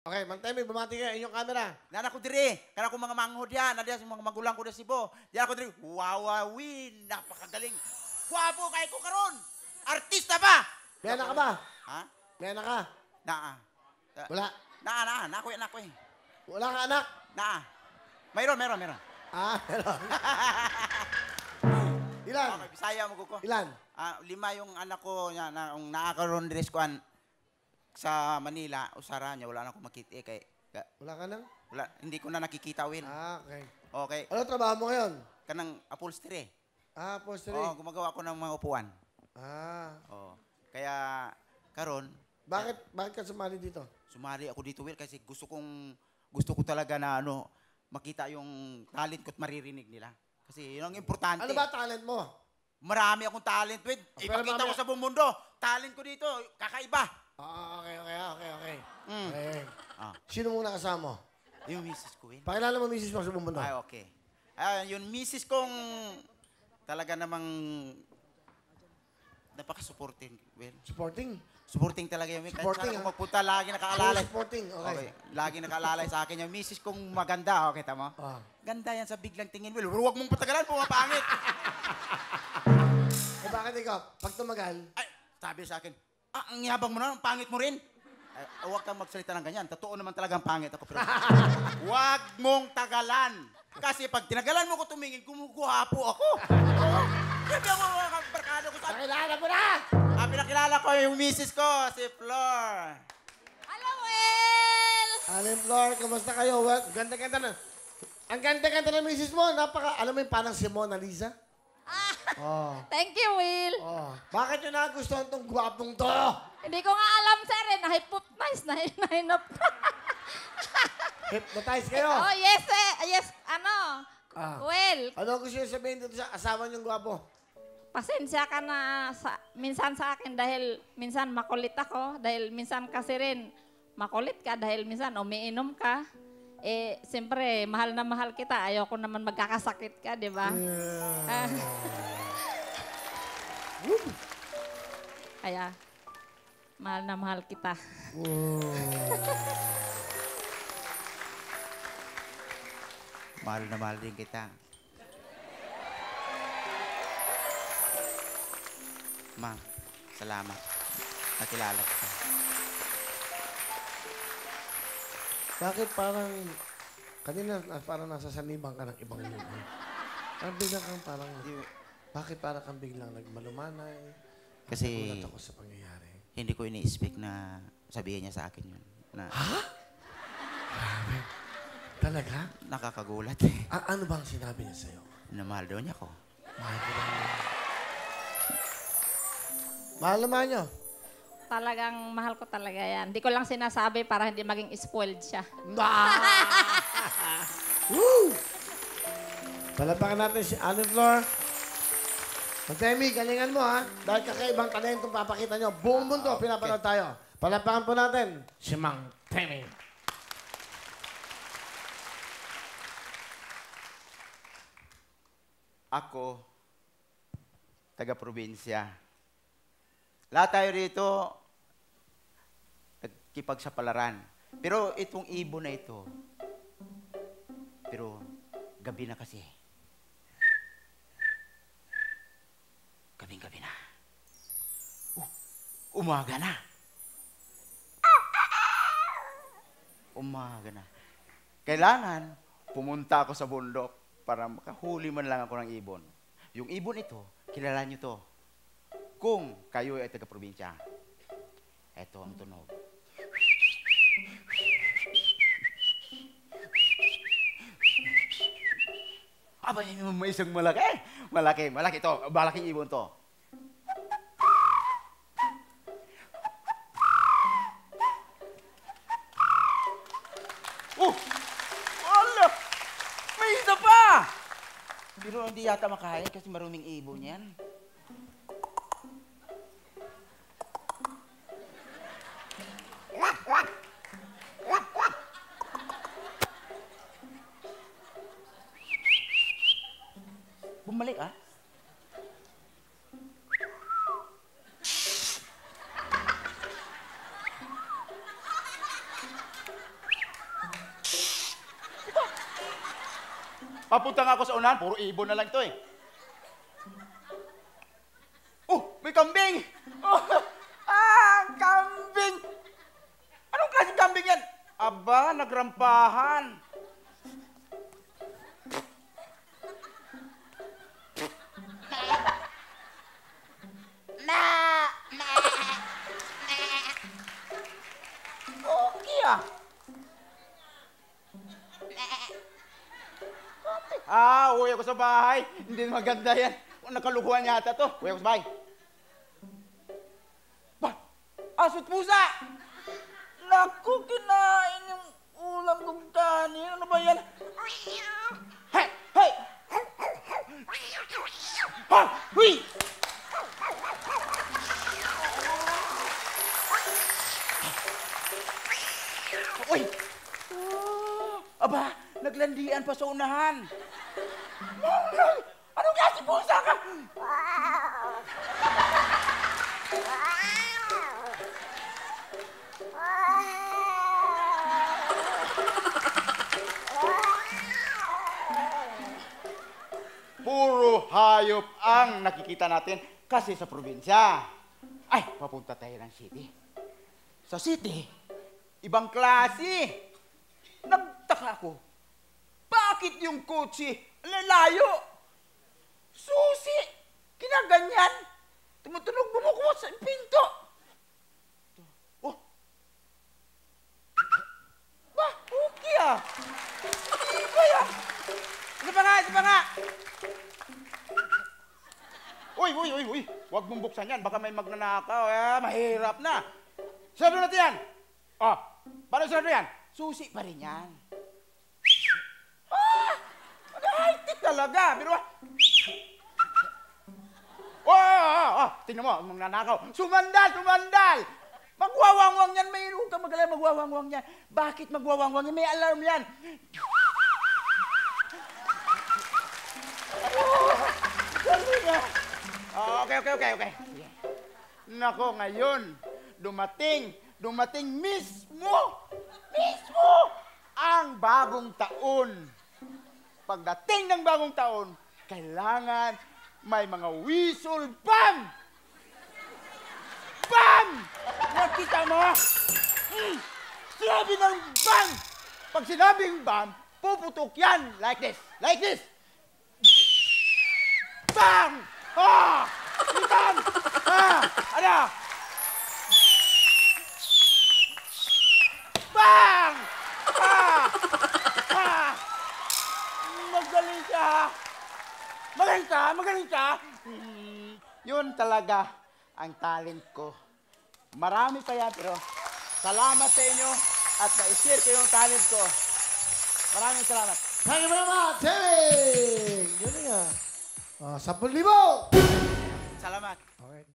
Okay, Mantemi, bumati kayo. Inyong camera. Nana ko diri, kana ko mga manghod yan, nadiya sa mga magulang ko na Cebu. Diyan ako diri, wawawin, napakagaling. Guwapo kay ko karon. Artista ba? May anak ka ba? Ha? May anak ka? Naa. Wala. Nako eh. Wala ka anak? Naa. Mayroon. Meron. Ilan? Okay, Bisaya mo ko. Ilan? 5 yung anak ko na naakaroon diri sa Manila, usara niya, wala na akong makita kay Wala ka nang? wala, hindi ko na nakikita win. Okay. Okay. Ano trabaho mo ngayon? Kanang upholstery. Upholstery. Oo, gumagawa ko ng mga upuan. Oo. Kaya karon, Bakit ka sumali dito? sumali ako dito, Will, kasi gusto ko talaga na makita yung talent ko at maririnig nila. Kasi yun ang importante. Ano ba talent mo? Marami akong talent, Will. Ipakita ko sa buong mundo. Talent ko dito, kakaiba. Okay. Okay. Okay. Sino muna kasama mo? Yung misis ko, Will. Pakilala mo misis mo sa buong mundo. Ay, okay. Yung misis kong talaga namang napaka-supporting, Will. Supporting talaga yung Supporting, Saan ako magpunta, lagi nakaalalay. Supporting, okay. Lagi nakaalalay sa akin yung misis kong maganda, okay, tama? Ganda yan sa biglang tingin, Will. Huwag mong patagalan, pumapangit. Bakit ikaw? Pag tumagal? Ay, sabi sa akin, ang yabang mo na, ang pangit mo rin. Ay, huwag kang magsalita ng ganyan. Totoo naman talaga ang pangit ako. Pero huwag mong tagalan. Kasi pag tinagalan mo ko tumingin, gumuguhapo ako. Hindi ako mga barkada ko sa... Pakilala mo na! Pinakilala ko yung misis ko, si Flor. Hello, Will! Aling Flor, kamusta kayo? Well, ganda-ganda na. Ang ganda-ganda ng misis mo. Alam mo yung parang si Mona Lisa? Thank you, Will. Bakit nyo nagustuhan tong gwapong to? Hindi ko nga alam, sir. Na-hypnotize. Hypnotize kayo? Oh, yes, eh. Yes, Will, Ano gusto nyo sabihin dito sa asawa nyong gwapo? pasensya ka na minsan sa akin dahil minsan makulit ako. Dahil minsan kasi rin makulit ka dahil minsan umiinom ka. Eh, siyempre, mahal na mahal kita. Ayoko naman magkakasakit ka, di ba? Kaya, mahal na mahal kita. Mahal na mahal din kita. Ma, salamat. Nakilala kita. Bakit parang nasa sanibang ka ng ibang lugar? Parang biglang kang bakit parang biglang nagmalumanay? Kasi nagulat ako sa pangyayari. hindi ko ini-speak na sabihin niya sa akin yun. Grabe. Talaga? Nakakagulat eh. Ano bang sinabi niya sa'yo? Na mahal daw niya ako. Mahal ko lang niya. Mahal naman niyo? Talagang mahal ko talaga yan. Hindi ko lang sinasabi para hindi maging spoiled siya. Woo! Palapakan natin si Aling Flor. Mantemi, galingan mo ha. Dahil kakaibang talentong papakita nyo. Buong mundo, pinapanood tayo. Palapakan po natin si Mang Temi. Ako, taga-probinsya. Lahat tayo rito, nagkipagsapalaran. Pero itong ibon na ito, pero gabi na kasi. Gabing-gabi na. Umaga na. Umaga na. Kailangan pumunta ako sa bundok para makahuli man lang ako ng ibon. Yung ibon ito, kilala nyo to. Kung kayo ay taga-probinsya, ito ang tunog. Aba, may isang malaki. Malaki to. Malaking ibon to. Wala! May isa pa! Pero hindi yata makain kasi maruming ibon yan. Bumalik ah. Papunta nga ako sa unahan, puro ibon na lang ito eh. Oh, may kambing! Oh, kambing! Anong klaseng kambing yan? Aba, nagrampahan. Okay ah. Uwi ako sa bahay. Hindi maganda yan. Nakalukuhan yata to. Uwi ako sa bahay. Ba? Aso't pusa! Naku, kinain yung ulam kong kanin. Ano ba yan? Hey! Hey! Ha! Huy! Uy! Aba, naglandian pa sa unahan. Anong klase pusa ka? Puro hayop ang nakikita natin kasi sa probinsya. Ay, papunta tayo ng city. Sa city, ibang klase. Nagtaka ako. Bakit yung kotse lalayo? Susi! Kinaganyan! Tumutunog bumukuha sa pinto! Oh! Ba, okay ah! Ano ba yan? Isa pa nga! Uy! Huwag mong buksan yan. Baka may magnanakaw. Mahirap na. Sarado natin yan! Oh, paano sarado yan? Susi pa rin yan. High-tech talaga. Pero tingnan mo, magnanakaw. Sumandal! Magwawangwang yan. Mayroon ka magalang magwawangwang yan. Bakit magwawangwang yan? May alarm yan. Okay. Nako, ngayon, dumating mismo ang bagong taon. Pagdating ng bagong taon, kailangan may mga whistle bam! Bam! Nakita mo? Sinabi ng bam! Pag sinabing bam, puputok yan like this. Bam! Bam! Ano? Bang! Magaling ka! Yun talaga ang talent ko. Marami pa yan, pero salamat sa inyo at na-share ko yung talent ko. Maraming salamat. Thank you very much, Timmy! Galing ah. 10,000! Salamat.